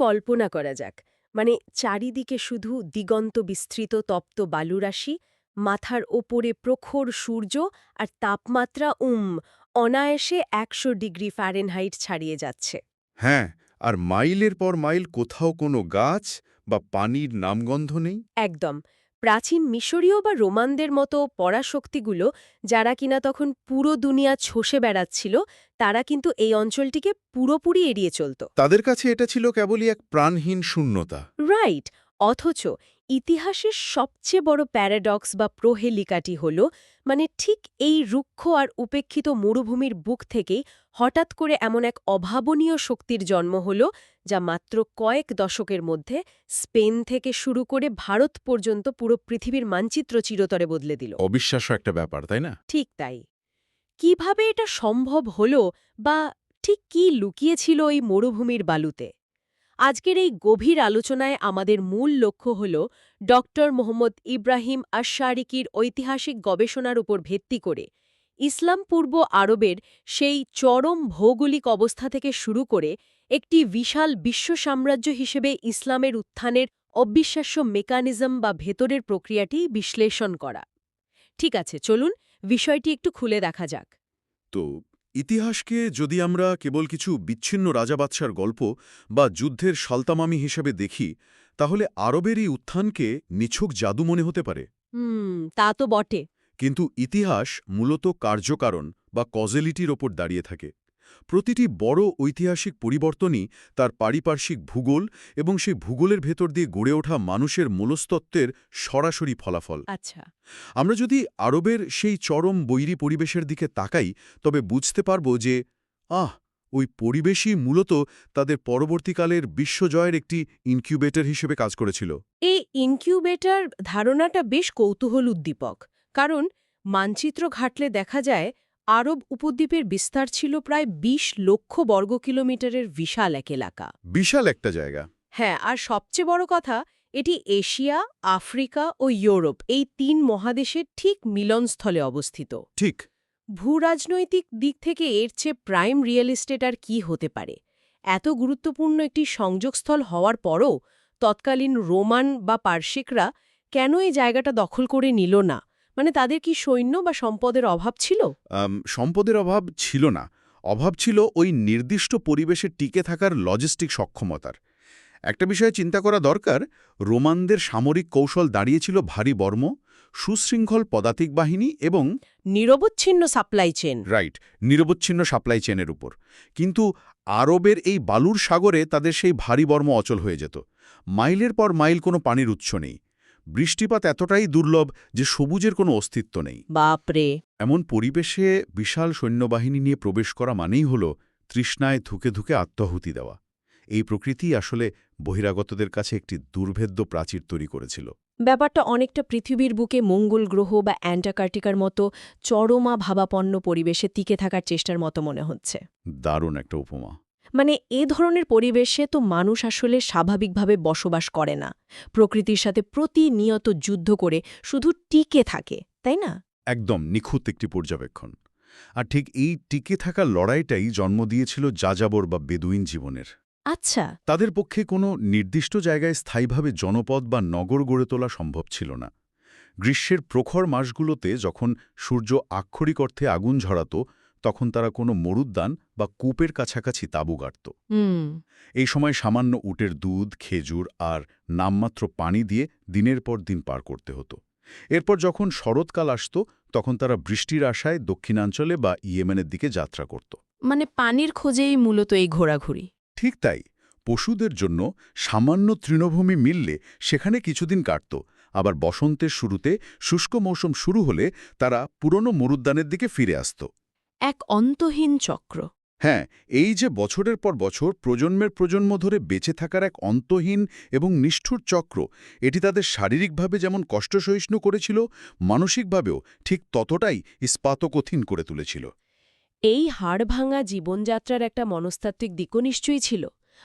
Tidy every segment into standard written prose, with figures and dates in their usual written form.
কল্পনা করা যাক, মানে চারিদিকে শুধু দিগন্ত বিস্তৃত তপ্ত বালুরাশি, মাথার ওপরে প্রখর সূর্য আর তাপমাত্রা অনায়াসে ১০০ ডিগ্রি ফ্যারেনহাইট ছাড়িয়ে যাচ্ছে। হ্যাঁ, আর মাইলের পর মাইল কোথাও কোনো গাছ বা পানির নামগন্ধ নেই। একদম। প্রাচীন মিশরীয় বা রোমানদের মতো পরাশক্তিগুলো, যারা কিনা তখন পুরো দুনিয়া ছষে বেড়াচ্ছিল, তারা কিন্তু এই অঞ্চলটিকে পুরোপুরি এড়িয়ে চলত। তাদের কাছে এটা ছিল কেবলই এক প্রাণহীন শূন্যতা। রাইট। অথচ ইতিহাসের সবচেয়ে বড় প্যারাডক্স বা প্রহেলিকাটি হল, মানে ঠিক এই রুক্ষ আর উপেক্ষিত মরুভূমির বুক থেকেই হঠাৎ করে এমন এক অভাবনীয় শক্তির জন্ম হল, যা মাত্র কয়েক দশকের মধ্যে স্পেন থেকে শুরু করে ভারত পর্যন্ত পুরো পৃথিবীর মানচিত্র চিরতরে বদলে দিল। অবিশ্বাস্য একটা ব্যাপার, তাই না? ঠিক তাই। কিভাবে এটা সম্ভব হল, বা ঠিক কি লুকিয়েছিল এই মরুভূমির বালুতে? আজকের এই গভীর আলোচনায় আমাদের মূল লক্ষ্য হল ডক্টর মোহাম্মদ ইব্রাহিম আশ-শারিকির ঐতিহাসিক গবেষণার উপর ভিত্তি করে ইসলাম পূর্ব আরবের সেই চরম ভৌগোলিক অবস্থা থেকে শুরু করে একটি বিশাল বিশ্ব সাম্রাজ্য হিসেবে ইসলামের উত্থানের অবিশ্বাস্য মেকানিজম বা ভেতরের প্রক্রিয়াটি বিশ্লেষণ করা। ঠিক আছে, চলুন বিষয়টি একটু খুলে দেখা যাক। তো ইতিহাসকে যদি আমরা কেবল কিছু বিচ্ছিন্ন রাজাবাদশার গল্প বা যুদ্ধের সালতামামি হিসেবে দেখি, তাহলে আরবের এই উত্থানকে নিছক জাদু মনে হতে পারে। তা তো বটে। কিন্তু ইতিহাস মূলত কার্যকারণ বা কজেলিটির ওপর দাঁড়িয়ে থাকে। প্রতিটি বড় ঐতিহাসিক পরিবর্তনই তার পারিপার্শ্বিক ভূগোল এবং সেই ভূগোলের ভেতর দিয়ে গড়ে ওঠা মানুষের মনস্তত্ত্বের সরাসরি ফলাফল। আচ্ছা। আমরা যদি আরবের সেই চরম বৈরী পরিবেশের দিকে তাকাই, তবে বুঝতে পারব যে ওই পরিবেশই মূলত তাদের পরবর্তীকালের বিশ্বজয়ের একটি ইনকিউবেটর হিসেবে কাজ করেছিল। এই ইনকিউবেটর ধারণাটা বেশ কৌতূহল উদ্দীপক, কারণ মানচিত্র ঘাটলে দেখা যায় আরব উপদ্বীপের বিস্তার ছিল প্রায় ২০ লক্ষ বর্গ কিলোমিটারের বিশাল এক এলাকা। বিশাল একটা জায়গা। হ্যাঁ, আর সবচেয়ে বড় কথা, এটি এশিয়া, আফ্রিকা ও ইউরোপ এই ৩ মহাদেশের ঠিক মিলনস্থলে অবস্থিত। ঠিক। ভূরাজনৈতিক দিক থেকে এর চেয়ে প্রাইম রিয়েল এস্টেট আর কি হতে পারে? এত গুরুত্বপূর্ণ একটি সংযোগস্থল হওয়ার পরও তৎকালীন রোমান বা পার্শিকরা কেন এই জায়গাটা দখল করে নিল না? মানে তাদের কি সৈন্য বা সম্পদের অভাব ছিল? সম্পদের অভাব ছিল না। অভাব ছিল ওই নির্দিষ্ট পরিবেশে টিকে থাকার লজিস্টিক সক্ষমতার। একটা বিষয়ে চিন্তা করা দরকার, রোমানদের সামরিক কৌশল দাঁড়িয়েছিল ভারী বর্ম, সুশৃঙ্খল পদাতিক বাহিনী এবং নিরবচ্ছিন্ন সাপ্লাই চেন। রাইট, নিরবচ্ছিন্ন সাপ্লাই চেনের উপর। কিন্তু আরবের এই বালুর সাগরে তাদের সেই ভারী বর্ম অচল হয়ে যেত। মাইলের পর মাইল কোনো পানির উৎস নেই। বৃষ্টিপাত এতটাই দুর্লভ যে সবুজের কোনো অস্তিত্ব নেই। বাপরে! এমন পরিবেশে বিশাল সৈন্যবাহিনী নিয়ে প্রবেশ করা মানেই হল তৃষ্ণায় ধুকে ধুকে আত্মাহুতি দেওয়া। এই প্রকৃতি আসলে বহিরাগতদের কাছে একটি দুর্ভেদ্য প্রাচীর তৈরি করেছিল। ব্যাপারটা অনেকটা পৃথিবীর বুকে মঙ্গল গ্রহ বা অ্যান্টার্কটিকার মতো চরমা ভাবাপন্ন পরিবেশে টিকে থাকার চেষ্টার মতো মনে হচ্ছে। দারুণ একটা উপমা। মানে এ ধরনের পরিবেশে তো মানুষ আসলে স্বাভাবিকভাবে বসবাস করে না, প্রকৃতির সাথে প্রতিনিয়ত যুদ্ধ করে শুধু টিকে থাকে, তাই না? একদম নিখুঁত একটি পর্যবেক্ষণ। আর ঠিক এই টিকে থাকা লড়াইটাই জন্ম দিয়েছিল যাযাবর বা বেদুইন জীবনের। আচ্ছা। তাদের পক্ষে কোনো নির্দিষ্ট জায়গায় স্থায়ীভাবে জনপদ বা নগর গড়ে তোলা সম্ভব ছিল না। গ্রীষ্মের প্রখর মাসগুলোতে যখন সূর্য আক্ষরিক অর্থে আগুন ঝরাত, তখন তারা কোনো মরুদ্যান বা কূপের কাছাকাছি তাঁবু গাড়ত। এই সময় সামান্য উটের দুধ, খেজুর আর নামমাত্র পানি দিয়ে দিনের পর দিন পার করতে হতো। এরপর যখন শরৎকাল আসত, তখন তারা বৃষ্টির আশায় দক্ষিণাঞ্চলে বা ইয়েমেনের দিকে যাত্রা করত। মানে পানির খোঁজেই মূলত এই ঘোরাঘুরি। ঠিক তাই। পশুদের জন্য সামান্য তৃণভূমি মিললে সেখানে কিছুদিন কাটত, আবার বসন্তের শুরুতে শুষ্ক মৌসুম শুরু হলে তারা পুরনো মরুদ্যানের দিকে ফিরে আসত। এক অন্তহীন চক্র। হ্যাঁ, এই যে বছরের পর বছর প্রজন্মের প্রজন্ম ধরে বেঁচে থাকার এক অন্তহীন এবং নিষ্ঠুর চক্র, এটি তাদের শারীরিকভাবে যেমন কষ্টসহিষ্ণু করেছিল, মানসিকভাবেও ঠিক ততটাই ইস্পাতকঠিন করে তুলেছিল। এই হাড়ভাঙা জীবনযাত্রার একটা মনস্তাত্ত্বিক দিকও নিশ্চয়ই ছিল।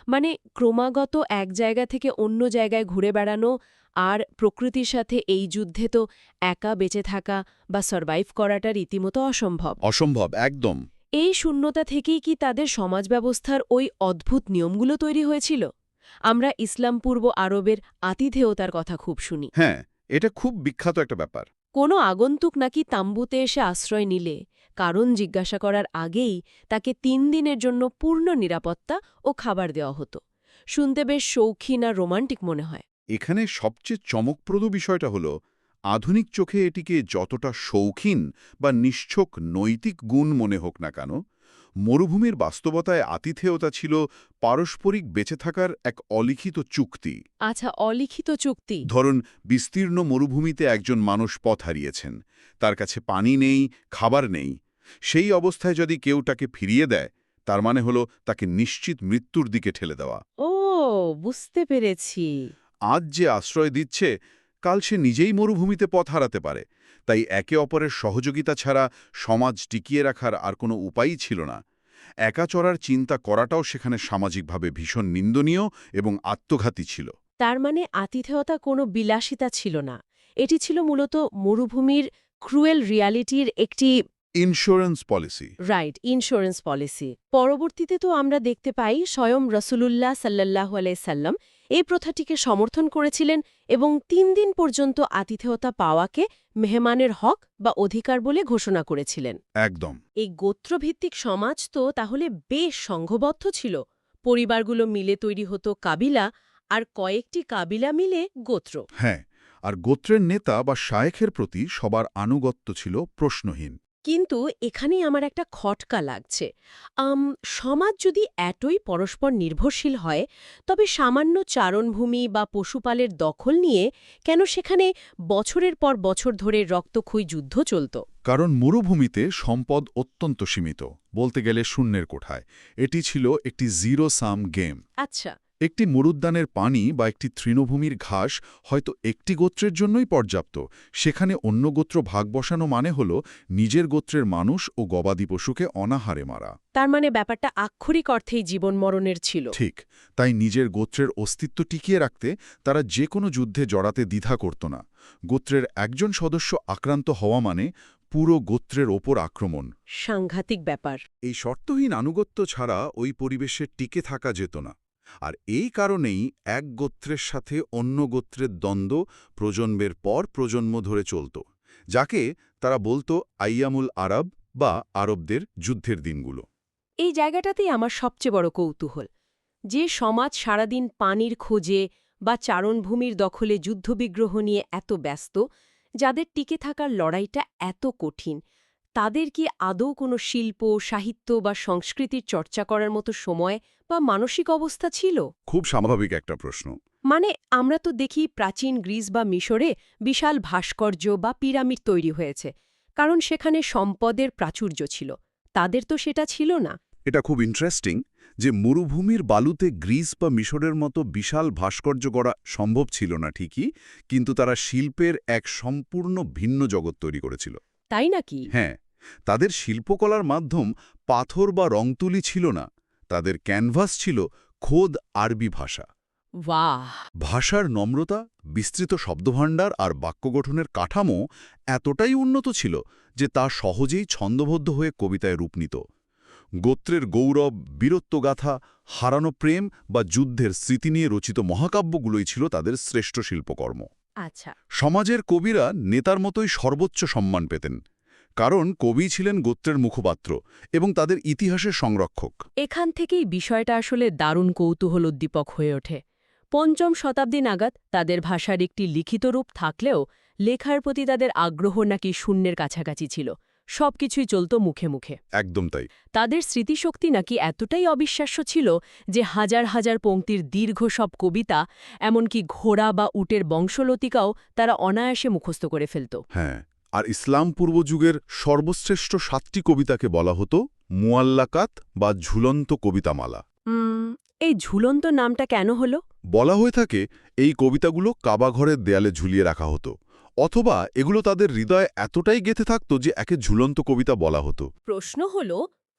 মানে ক্রমাগত এক জায়গা থেকে অন্য জায়গায় ঘুরে বেড়ানো, আর প্রকৃতির সাথে এই যুদ্ধে তো একা বেঁচে থাকা বা সারভাইভ করাটা রীতিমতো অসম্ভব। অসম্ভব, একদম। এই শূন্যতা থেকেই কি তাদের সমাজ ব্যবস্থার ওই অদ্ভুত নিয়মগুলো তৈরি হয়েছিল? আমরা ইসলাম পূর্ব আরবের আতিথেয়তার কথা খুব শুনি। হ্যাঁ, এটা খুব বিখ্যাত একটা ব্যাপার। কোনো আগন্তুক নাকি তাঁবুতে এসে আশ্রয় নিলে কারণ জিজ্ঞাসা করার আগেই তাকে ৩ দিনের জন্য পূর্ণ নিরাপত্তা ও খাবার দেওয়া হতো। শুনতে বেশ শৌখিন আর রোমান্টিক মনে হয়। এখানে সবচেয়ে চমকপ্রদ বিষয়টা হলো আধুনিক চোখে এটিকে যতটা শৌখিন বা নিশ্ছক নৈতিক গুণ মনে হোক না কেন, মরুভূমির বাস্তবতায় আতিথেয়তা ছিল পারস্পরিক বেঁচে থাকার এক অলিখিত চুক্তি। আচ্ছা, অলিখিত চুক্তি। ধরুন, বিস্তীর্ণ মরুভূমিতে একজন মানুষ পথ হারিয়েছেন, তার কাছে পানি নেই, খাবার নেই। সেই অবস্থায় যদি কেউ তাকে ফিরিয়ে দেয়, তার মানে হলো তাকে নিশ্চিত মৃত্যুর দিকে ঠেলে দেওয়া। ও, বুঝতে পেরেছি। আজ যে আশ্রয় দিচ্ছে, কাল সে নিজেই মরুভূমিতে পথ হারাতে পারে। তাই একে অপরের সহযোগিতা ছাড়া সমাজ টিকিয়ে রাখার আর কোনো উপায়ই ছিল না। একা চড়ার চিন্তা করাটাও সেখানে সামাজিকভাবে ভীষণ নিন্দনীয় এবং আত্মঘাতী ছিল। তার মানে আতিথেয়তা কোনো বিলাসিতা ছিল না। এটি ছিল মূলত মরুভূমির ক্রুয়েল রিয়ালিটির একটি ইন্স্যুরেন্স পলিসি। Insurance policy. পরবর্তীতে তো আমরা দেখতে পাই স্বয়ং রসুলুল্লাহ সাল্লাল্লাহু আলাইহি সাল্লাম এই প্রথাটিকে সমর্থন করেছিলেন এবং ৩ দিন পর্যন্ত আতিথেয়তা পাওয়াকে মেহমানের হক বা অধিকার বলে ঘোষণা করেছিলেন। একদম। এই গোত্রভিত্তিক সমাজ তো তাহলে বেশ সংঘবদ্ধ ছিল। পরিবারগুলো মিলে তৈরি হতো কাবিলা, আর কয়েকটি কাবিলা মিলে গোত্র। হ্যাঁ, আর গোত্রের নেতা বা শায়েখের প্রতি সবার আনুগত্য ছিল প্রশ্নহীন। কিন্তু এখানেই আমার একটা খটকা লাগছে। সমাজ যদি এতই পরস্পর নির্ভরশীল হয়, তবে সামান্য চারণভূমি বা পশুপালের দখল নিয়ে কেন সেখানে বছরের পর বছর ধরে রক্তক্ষয়ী যুদ্ধ চলত? কারণ মরুভূমিতে সম্পদ অত্যন্ত সীমিত, বলতে গেলে শূন্যের কোঠায়। এটি ছিল একটি জিরো সাম গেম। আচ্ছা। একটি মরুদ্যানের পানি বা একটি তৃণভূমির ঘাস হয়তো একটি গোত্রের জন্যই পর্যাপ্ত। সেখানে অন্য গোত্র ভাগ বসানো মানে হল নিজের গোত্রের মানুষ ও গবাদি পশুকে অনাহারে মারা। তার মানে ব্যাপারটা আক্ষরিক অর্থেই জীবন মরণের ছিল। ঠিক। তাই নিজের গোত্রের অস্তিত্ব টিকিয়ে রাখতে তারা যে কোনো যুদ্ধে জড়াতে দ্বিধা করত না। গোত্রের একজন সদস্য আক্রান্ত হওয়া মানে পুরো গোত্রের ওপর আক্রমণ। সাংঘাতিক ব্যাপার। এই শর্তহীন আনুগত্য ছাড়া ওই পরিবেশে টিকে থাকা যেত না। আর এই কারণেই এক গোত্রের সাথে অন্য গোত্রের দ্বন্দ্ব প্রজন্মের পর প্রজন্ম ধরে চলত, যাকে তারা বলতো আইয়ামুল আরব বা আরবদের যুদ্ধের দিনগুলো। এই জায়গাটাতেই আমার সবচেয়ে বড় কৌতূহল। যে সমাজ সারাদিন পানির খোঁজে বা চারণভূমির দখলে যুদ্ধবিগ্রহ নিয়ে এত ব্যস্ত, যাদের টিকে থাকার লড়াইটা এত কঠিন, তাদের কি আদৌ কোনো শিল্প, সাহিত্য বা সংস্কৃতির চর্চা করার মতো সময় বা মানসিক অবস্থা ছিল? খুব স্বাভাবিক একটা প্রশ্ন। মানে আমরা তো দেখি প্রাচীন গ্রিস বা মিশরে বিশাল ভাস্কর্য বা পিরামিড তৈরি হয়েছে, কারণ সেখানে সম্পদের প্রাচুর্য ছিল। তাদের তো সেটা ছিল না। এটা খুব ইন্টারেস্টিং যে মরুভূমির বালুতে গ্রিস বা মিশরের মতো বিশাল ভাস্কর্য গড়া সম্ভব ছিল না ঠিকই, কিন্তু তারা শিল্পের এক সম্পূর্ণ ভিন্ন জগৎ তৈরি করেছিল। তাই নাকি? হ্যাঁ, তাদের শিল্পকলার মাধ্যম পাথর বা রংতুলি ছিল না। তাদের ক্যানভাস ছিল খোদ আরবি ভাষা। বাহ! ভাষার নম্রতা, বিস্তৃত শব্দভাণ্ডার আর বাক্য গঠনের কাঠামো এতটাই উন্নত ছিল যে তা সহজেই ছন্দবদ্ধ হয়ে কবিতায় রূপ নিত। গোত্রের গৌরব, বীরত্বগাথা, হারানো প্রেম বা যুদ্ধের স্মৃতি নিয়ে রচিত মহাকাব্যগুলোই ছিল তাদের শ্রেষ্ঠ শিল্পকর্ম। আচ্ছা। সমাজের কবিরা নেতার মতোই সর্বোচ্চ সম্মান পেতেন, কারণ কবি ছিলেন গোত্রের মুখপাত্র এবং তাদের ইতিহাসের সংরক্ষক। এখান থেকেই বিষয়টা আসলে দারুণ কৌতূহলোদ্দীপক হয়ে ওঠে। ৫ম শতাব্দী নাগাদ তাদের ভাষার একটি লিখিত রূপ থাকলেও লেখার প্রতি তাদের আগ্রহ নাকি শূন্যের কাছাকাছি ছিল। সবকিছুই চলত মুখে মুখে। একদম তাই। তাদের স্মৃতিশক্তি নাকি এতটাই অবিশ্বাস্য ছিল যে হাজার হাজার পংক্তির দীর্ঘ সব কবিতা, এমনকি ঘোড়া বা উটের বংশলতিকাও তারা অনায়াসে মুখস্থ করে ফেলত। হ্যাঁ, আর ইসলাম পূর্ব যুগের সর্বশ্রেষ্ঠ ৭টি কবিতাকে বলা হতো মুয়াল্লাকাত বা ঝুলন্ত কবিতামালা। এই ঝুলন্ত নামটা কেন হলো? বলা হয়ে থাকে এই কবিতাগুলো কাবাঘরের দেয়ালে ঝুলিয়ে রাখা হতো, অথবা এগুলো তাদের হৃদয়ে এতটাই গেঁথে থাকত যে একে ঝুলন্ত কবিতা বলা হতো। প্রশ্ন হল,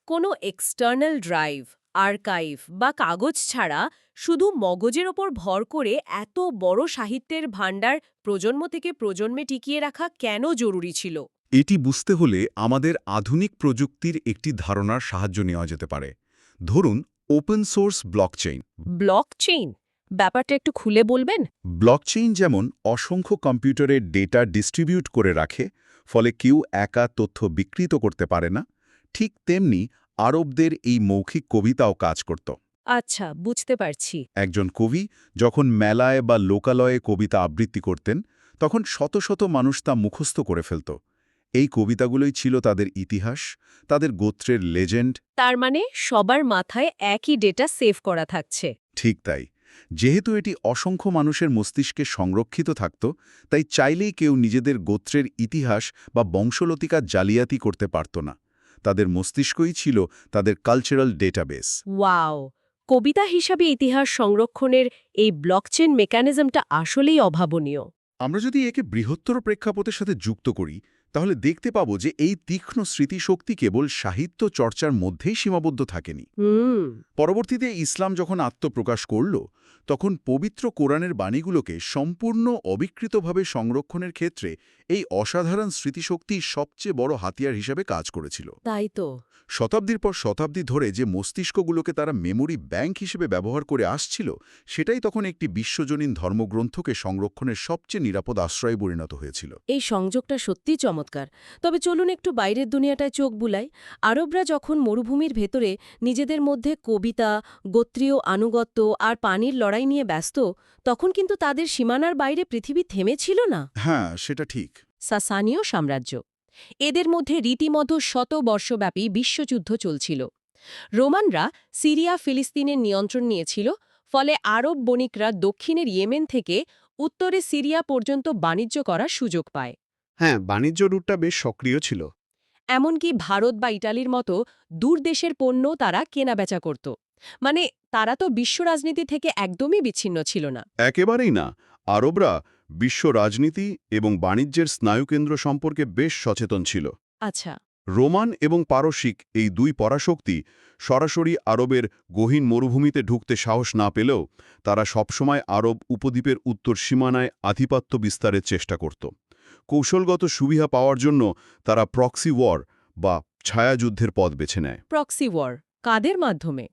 কোনো এক্সটার্নাল ড্রাইভ, আর্কাইভ বা কাগজ ছাড়া শুধু মগজের ওপর ভর করে এত বড় সাহিত্যের ভাণ্ডার প্রজন্ম থেকে প্রজন্মে টিকিয়ে রাখা কেন জরুরি ছিল? এটি বুঝতে হলে আমাদের আধুনিক প্রযুক্তির একটি ধারণার সাহায্য নেওয়া যেতে পারে। ধরুন, ওপেন সোর্স ব্লকচেইন। ব্লকচেইন ব্যাপারটা একটু খুলে বলবেন? ব্লকচেইন যেমন অসংখ্য কম্পিউটারের ডেটা ডিস্ট্রিবিউট করে রাখে, ফলে কেউ একা তথ্য বিকৃত করতে পারে না, ঠিক তেমনি আরবদের এই মৌখিক কবিতাও কাজ করত। আচ্ছা, বুঝতে পারছি। একজন কবি যখন মেলায় বা লোকালয়ে কবিতা আবৃত্তি করতেন, তখন শত শত মানুষ তা মুখস্থ করে ফেলত। এই কবিতাগুলোই ছিল তাদের ইতিহাস, তাদের গোত্রের লেজেন্ড। তার মানে সবার মাথায় একই ডেটা সেভ করা থাকছে। ঠিক তাই। যেহেতু এটি অসংখ্য মানুষের মস্তিষ্কে সংরক্ষিত থাকত, তাই চাইলেই কেউ নিজেদের গোত্রের ইতিহাস বা বংশলতিকা জালিয়াতি করতে পারত না। তাদের মস্তিষ্কই ছিল তাদের কালচারাল ডেটাবেস। ওয়াও! কবিতা হিসাবে ইতিহাস সংরক্ষণের এই ব্লকচেন মেকানিজমটা আসলেই অভাবনীয়। আমরা যদি একে বৃহত্তর প্রেক্ষাপটের সাথে যুক্ত করি, তাহলে দেখতে পাবো যে এই তীক্ষ্ণ স্মৃতিশক্তি কেবল সাহিত্য চর্চার মধ্যেই সীমাবদ্ধ থাকেনি। হুম। পরবর্তীতে ইসলাম যখন আত্মপ্রকাশ করল, তখন পবিত্র কোরআনের বাণীগুলোকে সম্পূর্ণ অবিকৃতভাবে সংরক্ষণের ক্ষেত্রে এই অসাধারণ স্মৃতিশক্তি সবচেয়ে বড় হাতিয়ার হিসেবে কাজ করেছিল। তাই তো। শতাব্দীর পর শতাব্দী ধরে যে মস্তিষ্কগুলোকে তারা মেমোরি ব্যাংক হিসেবে ব্যবহার করে আসছিল, সেটাই তখন একটি বিশ্বজনীন ধর্মগ্রন্থকে সংরক্ষণের সবচেয়ে নিরাপদ আশ্রয়ে পরিণত হয়েছিল। এই সংযোগটা সত্যিই চমৎকার। তবে চলুন একটু বাইরের দুনিয়াটায় চোখ বুলাই। আরবরা যখন মরুভূমির ভেতরে নিজেদের মধ্যে কবিতা, গোত্রীয় আনুগত্য আর পানির লড়াই নিয়ে ব্যস্ত, তখন কিন্তু তাদের সীমানার বাইরে পৃথিবী থেমেছিল না। হ্যাঁ, সেটা ঠিক। সাসানীয় সাম্রাজ্য, এদের মধ্যে রীতিমতো শতবর্ষব্যাপী বিশ্বযুদ্ধ চলছিল। রোমানরা সিরিয়া ফিলিস্তিনের নিয়ন্ত্রণ নিয়েছিল, ফলে আরব বণিকরা দক্ষিণের ইয়েমেন থেকে উত্তরে সিরিয়া পর্যন্ত বাণিজ্য করার সুযোগ পায়। হ্যাঁ, বাণিজ্য রুটটা বেশ সক্রিয় ছিল। এমনকি ভারত বা ইটালির মতো দূর দেশের পণ্য তারা কেনাবেচা করত। মানে তারা তো বিশ্ব রাজনীতি থেকে একদমই বিচ্ছিন্ন ছিল না। একেবারেই না। আরবরা বিশ্ব রাজনীতি এবং বাণিজ্যের স্নায়ুকেন্দ্র সম্পর্কে বেশ সচেতন ছিল। আচ্ছা। রোমান এবং পারসিক এই দুই পরাশক্তি সরাসরি আরবের গহীন মরুভূমিতে ঢুকতে সাহস না পেলেও তারা সবসময় আরব উপদ্বীপের উত্তর সীমানায় আধিপত্য বিস্তারের চেষ্টা করত। কৌশলগত সুবিধা পাওয়ার জন্য তারা প্রক্সি ওয়ার বা ছায়াযুদ্ধের পথ বেছে নেয়। প্রক্সি ওয়ার কাদের মাধ্যমে?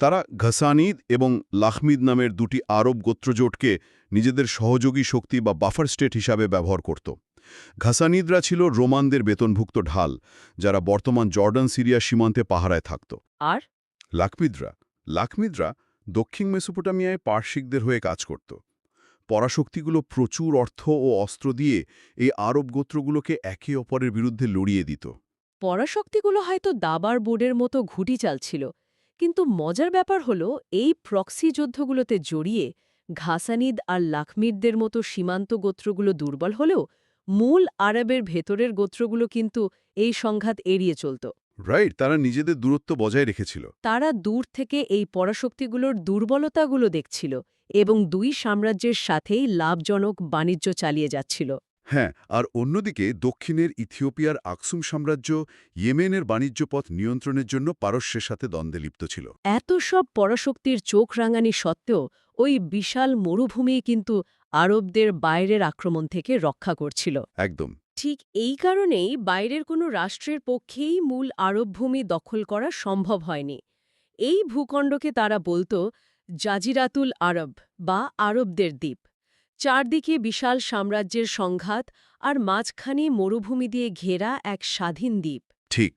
তারা ঘসানিদ এবং লাখমিদ নামের দুটি আরব গোত্রজোটকে নিজেদের সহযোগী শক্তি বা বাফার স্টেট হিসাবে ব্যবহার করত। ঘসানিদরা ছিল রোমানদের বেতনভুক্ত ঢাল, যারা বর্তমান জর্ডান সিরিয়া সীমান্তে পাহারায় থাকত। আর লাখমিদরা দক্ষিণ মেসোপোটামিয়ায় পার্সিকদের হয়ে কাজ করত। পরাশক্তিগুলো প্রচুর অর্থ ও অস্ত্র দিয়ে এই আরব গোত্রগুলোকে একে অপরের বিরুদ্ধে লড়িয়ে দিত। পরাশক্তিগুলো হয়তো দাবার বোর্ডের মতো ঘুঁটি চালছিল, কিন্তু মজার ব্যাপার হলো এই প্রক্সি যুদ্ধগুলোতে জড়িয়ে ঘাসানিদ আর লাখমিদদের মতো সীমান্ত গোত্রগুলো দুর্বল হলেও মূল আরবের ভেতরের গোত্রগুলো কিন্তু এই সংঘাত এড়িয়ে চলত। রাইট, তারা নিজেদের দূরত্ব বজায় রেখেছিল। তারা দূর থেকে এই পরাশক্তিগুলোর দুর্বলতাগুলো দেখছিল এবং দুই সাম্রাজ্যের সাথেই লাভজনক বাণিজ্য চালিয়ে যাচ্ছিল। হ্যাঁ, আর অন্যদিকে দক্ষিণের ইথিওপিয়ার আকসুম সাম্রাজ্য ইয়েমেনের বাণিজ্য পথ নিয়ন্ত্রণের জন্য পারস্যের সাথে দ্বন্দ্বে লিপ্ত ছিল। এত সব পরাশক্তির চোখ রাঙানি সত্ত্বেও ওই বিশাল মরুভূমি কিন্তু আরবদের বাইরের আক্রমণ থেকে রক্ষা করছিল। একদম। ঠিক এই কারণেই বাইরের কোনো রাষ্ট্রের পক্ষেই মূল আরব ভূমি দখল করা সম্ভব হয়নি। এই ভূখণ্ডকে তারা বলতো জাজিরাতুল আরব বা আরবদের দ্বীপ। চারদিকে বিশাল সাম্রাজ্যের সংঘাত আর মাঝখানে মরুভূমি দিয়ে ঘেরা এক স্বাধীন দ্বীপ। ঠিক।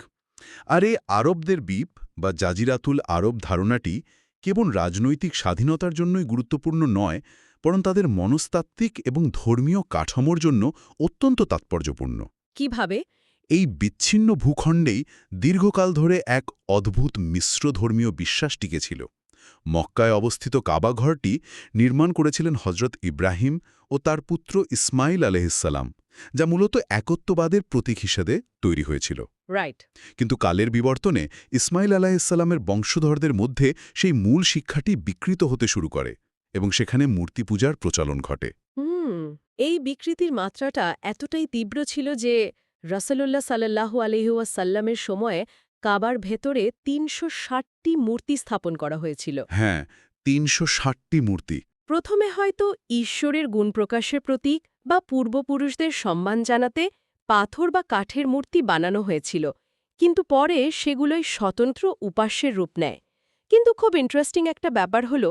আর এই আরবদের দ্বীপ বা জাজিরাতুল আরব ধারণাটি কেবল রাজনৈতিক স্বাধীনতার জন্যই গুরুত্বপূর্ণ নয়, বরং তাদের মনস্তাত্ত্বিক এবং ধর্মীয় কাঠামোর জন্য অত্যন্ত তাৎপর্যপূর্ণ। কিভাবে? এই বিচ্ছিন্ন ভূখণ্ডেই দীর্ঘকাল ধরে এক অদ্ভুত মিশ্র ধর্মীয় বিশ্বাস টিকেছিল। মক্কায় অবস্থিত কাবাঘরটি নির্মাণ করেছিলেন হজরত ইব্রাহিম ও তার পুত্র ইসমাইল আলহিসাল্লাম, যা মূলত একত্ববাদের প্রতীক হিসেবে তৈরি হয়েছিল। রাইট। কিন্তু কালের বিবর্তনে ইসমাইল আলাহিসাল্লামের বংশধরদের মধ্যে সেই মূল শিক্ষাটি বিকৃত হতে শুরু করে এবং সেখানে মূর্তি পূজার প্রচলন ঘটে। এই বিকৃতির মাত্রাটা এতটাই তীব্র ছিল যে রাসূলুল্লাহ সাল্লাল্লাহু আলাইহি ওয়াসাল্লামের সময়ে কাবার ভেতরে ৩৬০টি মূর্তি স্থাপন করা হয়েছিল। হ্যাঁ, ৩৬০টি মূর্তি। প্রথমে হয়তো ঈশ্বরের গুণপ্রকাশের প্রতীক বা পূর্বপুরুষদের সম্মান জানাতে পাথর বা কাঠের মূর্তি বানানো হয়েছিল, কিন্তু পরে সেগুলোই স্বতন্ত্র উপাস্যের রূপ নেয়। কিন্তু খুব ইন্টারেস্টিং একটা ব্যাপার হলো,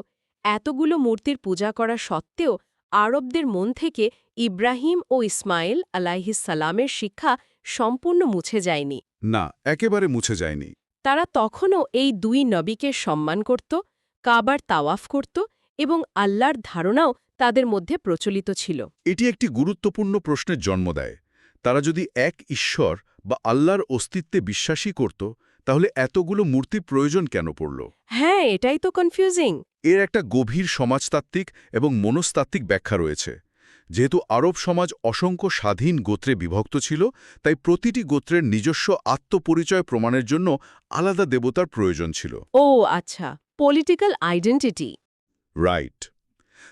এতগুলো মূর্তির পূজা করা সত্ত্বেও আরবদের মন থেকে ইব্রাহিম ও ইসমাইল আলাইহিসসালামের শিক্ষা সম্পূর্ণ মুছে যায়নি। না, একেবারে মুছে যায়নি। তারা তখনও এই দুই নবীকে সম্মান করত, কাবার তাওয়াফ করত এবং আল্লাহর ধারণাও তাদের মধ্যে প্রচলিত ছিল। এটি একটি গুরুত্বপূর্ণ প্রশ্নের জন্ম দেয়। তারা যদি এক ঈশ্বর বা আল্লাহর অস্তিত্বে বিশ্বাসী করত, তাহলে এতগুলো মূর্তির প্রয়োজন কেন পড়ল? হ্যাঁ, এটাই তো কনফিউজিং। এর একটা গভীর সমাজতাত্ত্বিক এবং মনস্তাত্ত্বিক ব্যাখ্যা রয়েছে। যেহেতু আরব সমাজ অসংখ্য স্বাধীন গোত্রে বিভক্ত ছিল, তাই প্রতিটি গোত্রের নিজস্ব আত্মপরিচয় প্রমাণের জন্য আলাদা দেবতার প্রয়োজন ছিল। ও আচ্ছা, পলিটিক্যাল আইডেন্টিটি। রাইট।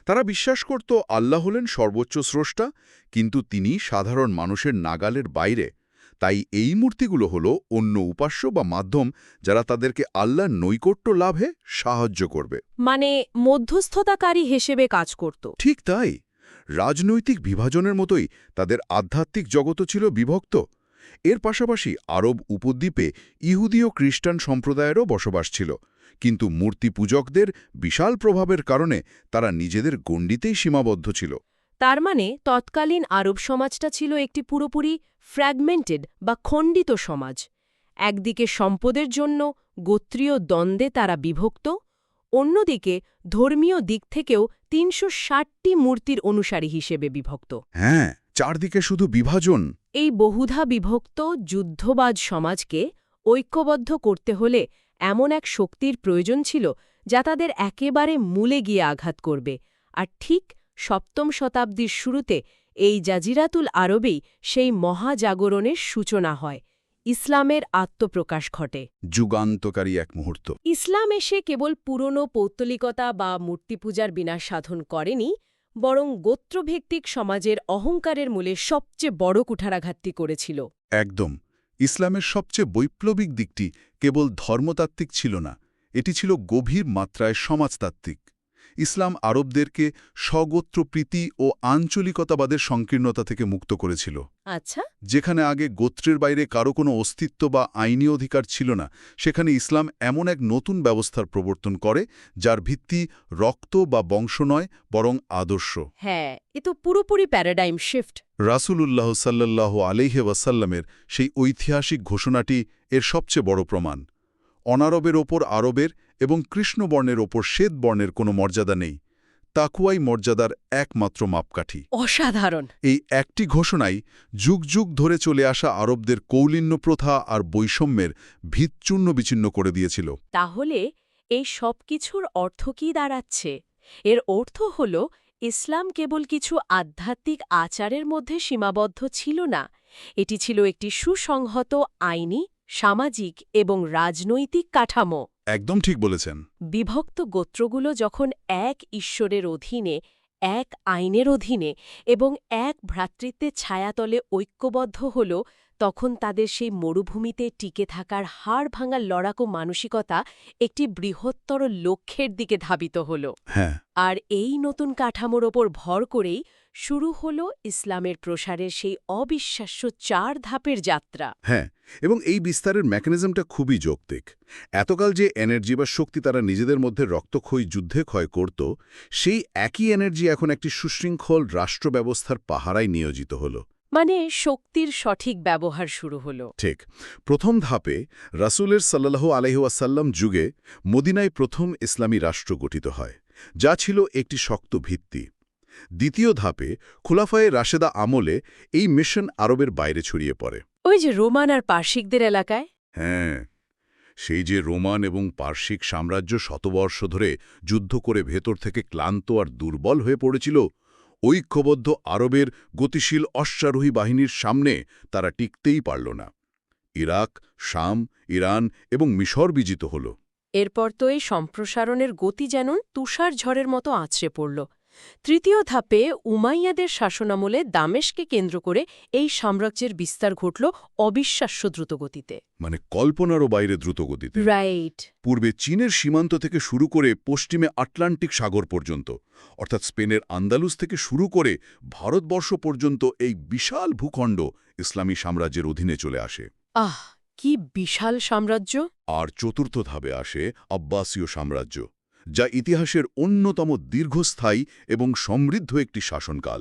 তারা বিশ্বাস করত আল্লাহ হলেন সর্বোচ্চ স্রষ্টা, কিন্তু তিনি সাধারণ মানুষের নাগালের বাইরে। তাই এই মূর্তিগুলো হলো অন্য উপাস্য বা মাধ্যম, যারা তাদেরকে আল্লাহর নৈকট্য লাভে সাহায্য করবে। মানে মধ্যস্থতাকারী হিসেবে কাজ করত। ঠিক তাই। রাজনৈতিক বিভাজনের মতোই তাদের আধ্যাত্মিক জগতও ছিল বিভক্ত। এর পাশাপাশি আরব উপদ্বীপে ইহুদি ও খ্রিস্টান সম্প্রদায়েরও বসবাস ছিল, কিন্তু মূর্তি পূজকদের বিশাল প্রভাবের কারণে তারা নিজেদের গণ্ডিতেই সীমাবদ্ধ ছিল। তার মানে তৎকালীন আরব সমাজটা ছিল একটি পুরোপুরি ফ্র্যাগমেন্টেড বা খণ্ডিত সমাজ। একদিকে সম্পদের জন্য গোত্রীয় দ্বন্দ্বে তারা বিভক্ত, অন্যদিকে ধর্মীয় দিক থেকেও ৩৬০টি মূর্তির অনুসারী হিসেবে বিভক্ত। হ্যাঁ, চারদিকে শুধু বিভাজন। এই বহুধা বিভক্ত যুদ্ধবাজ সমাজকে ঐক্যবদ্ধ করতে হলে এমন এক শক্তির প্রয়োজন ছিল যা তাদের একেবারে মূলে গিয়ে আঘাত করবে। আর ঠিক ৭ম শতাব্দীর শুরুতে এই জাজিরাতুল আরবেই সেই মহাজাগরণের সূচনা হয়। ইসলামের আত্মপ্রকাশ ঘটে। যুগান্তকারী এক মুহূর্ত। ইসলাম এসে কেবল পুরনো পৌত্তলিকতা বা মূর্তিপূজার বিনাশ সাধন করেনি, বরং গোত্রভিত্তিক সমাজের অহংকারের মূলে সবচেয়ে বড় কুঠারাঘাতটি করেছিল। একদম। ইসলামের সবচেয়ে বৈপ্লবিক দিকটি কেবল ধর্মতাত্ত্বিক ছিল না, এটি ছিল গভীর মাত্রায় সমাজতাত্ত্বিক। ইসলাম আরবদেরকে স্বগোত্রপ্রীতি ও আঞ্চলিকতাবাদের সংকীর্ণতা থেকে মুক্ত করেছিল। আচ্ছা, যেখানে আগে গোত্রের বাইরে কারো কোনো অস্তিত্ব বা আইনি অধিকার ছিল না, সেখানে ইসলাম এমন এক নতুন ব্যবস্থার প্রবর্তন করে যার ভিত্তি রক্ত বা বংশ নয়, বরং আদর্শ। হ্যাঁ, এ তো পুরোপুরি প্যারাডাইম শিফট। রাসূলুল্লাহ সাল্লাল্লাহু আলাইহি ওয়াসাল্লামের সেই ঐতিহাসিক ঘোষণাটি এর সবচেয়ে বড় প্রমাণ। অনারবের ওপর আরবের এবং কৃষ্ণবর্ণের ওপর শ্বেতবর্ণের কোনো মর্যাদা নেই। তাকুয়াই মর্যাদার একমাত্র মাপকাঠি। অসাধারণ। এই একটি ঘোষণাই যুগ যুগ ধরে চলে আসা আরবদের কৌলিন্য প্রথা আর বৈষম্যের ভিত চূর্ণ বিচ্ছিন্ন করে দিয়েছিল। তাহলে এই সব কিছুর অর্থ কি দাঁড়াচ্ছে? এর অর্থ হল ইসলাম কেবল কিছু আধ্যাত্মিক আচারের মধ্যে সীমাবদ্ধ ছিল না, এটি ছিল একটি সুসংহত আইনি, সামাজিক এবং রাজনৈতিক কাঠামো। একদম ঠিক বলেছেন। বিভক্ত গোত্রগুলো যখন এক ঈশ্বরের অধীনে, এক আইনের অধীনে এবং এক ভ্রাতৃত্বের ছায়াতলে ঐক্যবদ্ধ হল, তখন তাদের সেই মরুভূমিতে টিকে থাকার হাড় ভাঙা লড়াকু মানসিকতা একটি বৃহত্তর লক্ষ্যের দিকে ধাবিত হল। হ্যাঁ। আর এই নতুন কাঠামোর ওপর ভর করেই শুরু হল ইসলামের প্রসারের সেই অবিশ্বাস্য ৪ ধাপের যাত্রা। হ্যাঁ, এবং এই বিস্তারের মেকানিজমটা খুবই যৌক্তিক। এতকাল যে এনার্জি বা শক্তি তারা নিজেদের মধ্যে রক্তক্ষয়ী যুদ্ধে ক্ষয় করত, সেই একই এনার্জি এখন একটি সুশৃঙ্খল রাষ্ট্র ব্যবস্থার পাহারায় নিয়োজিত হল। মানে শক্তির সঠিক ব্যবহার শুরু হল। ঠিক। প্রথম ধাপে রাসূলের সাল্লাল্লাহু আলাইহি ওয়াসাল্লাম যুগে মদিনায় প্রথম ইসলামী রাষ্ট্র গঠিত হয়, যা ছিল একটি শক্ত ভিত্তি। দ্বিতীয় ধাপে খুলাফায়ে রাশেদা আমলে এই মিশন আরবের বাইরে ছড়িয়ে পড়ে। ওই যে রোমান আর পার্সিকদের এলাকায়। হ্যাঁ, সেই যে রোমান এবং পার্শ্বিক সাম্রাজ্য শতবর্ষ ধরে যুদ্ধ করে ভেতর থেকে ক্লান্ত আর দুর্বল হয়ে পড়েছিল, ঐক্যবদ্ধ আরবের গতিশীল অশ্বারোহী বাহিনীর সামনে তারা টিকতেই পারল না। ইরাক, শাম, ইরান এবং মিশর বিজিত হল। এরপর তো এই সম্প্রসারণের গতি যেন তুষার ঝড়ের মতো আছড়ে পড়ল। তৃতীয় ধাপে উমাইয়াদের শাসনামলে দামেশকে কেন্দ্র করে এই সাম্রাজ্যের বিস্তার ঘটল অবিশ্বাস্য দ্রুতগতিতে। মানে কল্পনারও বাইরে দ্রুতগতিতে। রাইট। পূর্বে চীনের সীমান্ত থেকে শুরু করে পশ্চিমে আটলান্টিক সাগর পর্যন্ত, অর্থাৎ স্পেনের আন্দালুস থেকে শুরু করে ভারতবর্ষ পর্যন্ত এই বিশাল ভূখণ্ড ইসলামী সাম্রাজ্যের অধীনে চলে আসে। কি বিশাল সাম্রাজ্য! আর চতুর্থ ধাপে আসে আব্বাসীয় সাম্রাজ্য, যা ইতিহাসের অন্যতম দীর্ঘস্থায়ী এবং সমৃদ্ধ একটি শাসনকাল।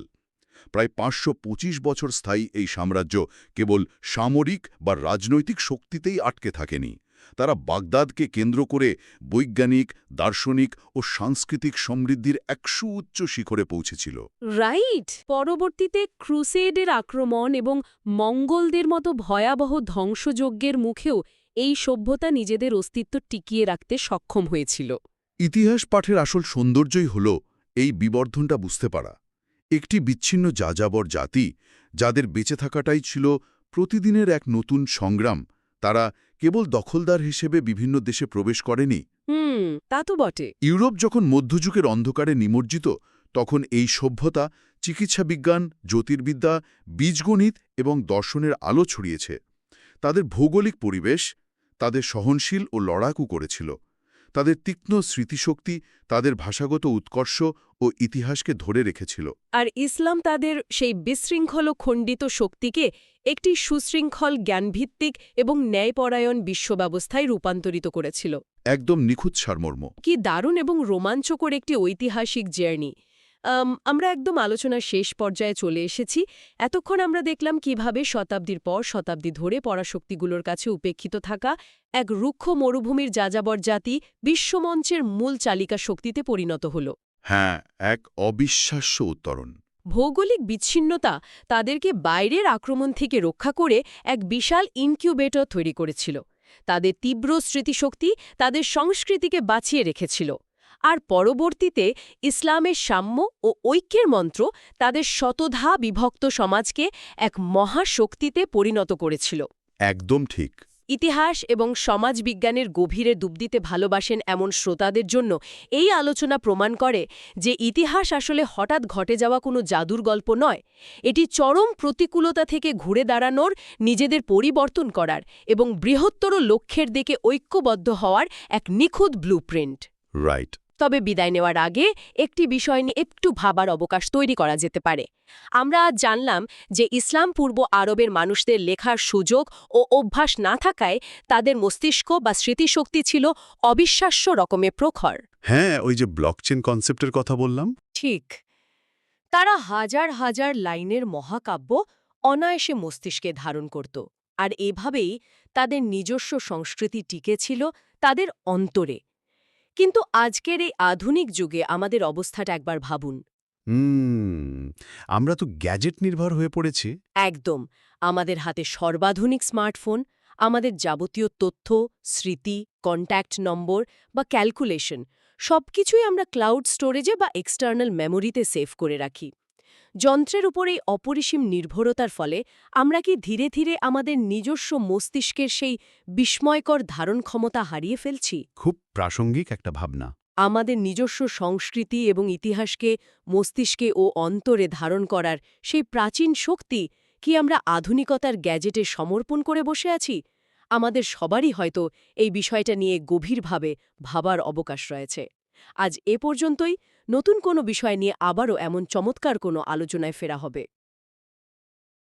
প্রায় ৫২৫ বছর স্থায়ী এই সাম্রাজ্য কেবল সামরিক বা রাজনৈতিক শক্তিতেই আটকে থাকেনি। তারা বাগদাদকে কেন্দ্র করে বৈজ্ঞানিক, দার্শনিক ও সাংস্কৃতিক সমৃদ্ধির এক সুউচ্চ শিখরে পৌঁছেছিল। রাইট! পরবর্তীতে ক্রুসেডের আক্রমণ এবং মঙ্গলদের মতো ভয়াবহ ধ্বংসযজ্ঞের মুখেও এই সভ্যতা নিজেদের অস্তিত্ব টিকিয়ে রাখতে সক্ষম হয়েছিল। ইতিহাস পাঠের আসল সৌন্দর্যই হল এই বিবর্ধনটা বুঝতে পারা। একটি বিচ্ছিন্ন যাযাবর জাতি, যাদের বেঁচে থাকাটাই ছিল প্রতিদিনের এক নতুন সংগ্রাম, তারা কেবল দখলদার হিসেবে বিভিন্ন দেশে প্রবেশ করেনি। তা তো বটে। ইউরোপ যখন মধ্যযুগের অন্ধকারে নিমজ্জিত, তখন এই সভ্যতা চিকিৎসাবিজ্ঞান, জ্যোতির্বিদ্যা, বীজগণিত এবং দর্শনের আলো ছড়িয়েছে। তাদের ভৌগোলিক পরিবেশ তাদের সহনশীল ও লড়াকু করেছিল। তাদের তীক্ষ্ণ স্মৃতিশক্তি তাদের ভাষাগত উৎকর্ষ ও ইতিহাসকে ধরে রেখেছিল। আর ইসলাম তাদের সেই বিশৃঙ্খল ও খণ্ডিত শক্তিকে একটি সুশৃঙ্খল জ্ঞানভিত্তিক এবং ন্যায়পরায়ণ বিশ্বব্যবস্থায় রূপান্তরিত করেছিল। একদম নিখুঁত সারমর্ম। কি দারুণ এবং রোমাঞ্চকর একটি ঐতিহাসিক জার্নি। আমরা একদম আলোচনার শেষ পর্যায়ে চলে এসেছি। এতক্ষণ আমরা দেখলাম কিভাবে শতাব্দীর পর শতাব্দী ধরে পরাশক্তিগুলোর কাছে উপেক্ষিত থাকা এক রুক্ষ মরুভূমির যাযাবর জাতি বিশ্বমঞ্চের মূল চালিকা শক্তিতে পরিণত হল। হ্যাঁ, এক অবিশ্বাস্য উত্তরণ। ভৌগোলিক বিচ্ছিন্নতা তাদেরকে বাইরের আক্রমণ থেকে রক্ষা করে এক বিশাল ইনকিউবেটর তৈরি করেছিল। তাদের তীব্র স্মৃতিশক্তি তাদের সংস্কৃতিকে বাঁচিয়ে রেখেছিল। আর পরবর্তীতে ইসলামের সাম্য ও ঐক্যের মন্ত্র তাদের শতধা বিভক্ত সমাজকে এক মহাশক্তিতে পরিণত করেছিল। একদম ঠিক। ইতিহাস এবং সমাজবিজ্ঞানের গভীরে ডুব দিতে ভালোবাসেন এমন শ্রোতাদের জন্য এই আলোচনা প্রমাণ করে যে ইতিহাস আসলে হঠাৎ ঘটে যাওয়া কোনো জাদুর গল্প নয়। এটি চরম প্রতিকূলতা থেকে ঘুরে দাঁড়ানোর, নিজেদের পরিবর্তন করার এবং বৃহত্তর লক্ষ্যের দিকে ঐক্যবদ্ধ হওয়ার এক নিখুঁত ব্লুপ্রিন্ট। রাইট। তবে বিদায় নেওয়ার আগে একটি বিষয় নিয়ে একটু ভাবার অবকাশ তৈরি করা যেতে পারে। আমরা আজ জানলাম যে ইসলাম পূর্ব আরবের মানুষদের লেখার সুযোগ ও অভ্যাস না থাকায় তাদের মস্তিষ্ক বা স্মৃতিশক্তি ছিল অবিশ্বাস্য রকমের প্রখর। হ্যাঁ, ওই যে ব্লকচেন কনসেপ্টের কথা বললাম। ঠিক। তারা হাজার হাজার লাইনের মহাকাব্য অনায়াসে মস্তিষ্কে ধারণ করত, আর এভাবেই তাদের নিজস্ব সংস্কৃতি টিকেছিল তাদের অন্তরে। কিন্তু আজকের এই আধুনিক যুগে আমাদের অবস্থাটা একবার ভাবুন। আমরা তো গ্যাজেট নির্ভর হয়ে পড়েছি। একদম। আমাদের হাতে সর্বাধুনিক স্মার্টফোন, আমাদের যাবতীয় তথ্য, স্মৃতি, কন্ট্যাক্ট নম্বর বা ক্যালকুলেশন সবকিছুই আমরা ক্লাউড স্টোরেজে বা এক্সটার্নাল মেমোরিতে সেভ করে রাখি। যন্ত্রের উপর এই অপরিসীম নির্ভরতার ফলে আমরা কি ধীরে ধীরে আমাদের নিজস্ব মস্তিষ্কের সেই বিস্ময়কর ধারণ ক্ষমতা হারিয়ে ফেলছি? খুব প্রাসঙ্গিক একটা ভাবনা। আমাদের নিজস্ব সংস্কৃতি এবং ইতিহাসকে মস্তিষ্কে ও অন্তরে ধারণ করার সেই প্রাচীন শক্তি কি আমরা আধুনিকতার গ্যাজেটে সমর্পণ করে বসে আছি? আমাদের সবারই হয়তো এই বিষয়টা নিয়ে গভীরভাবে ভাবার অবকাশ রয়েছে। আজ এ পর্যন্তই। নতুন কোনো বিষয় নিয়ে আবারও এমন চমৎকার কোনো আলোচনায় ফেরা হবে।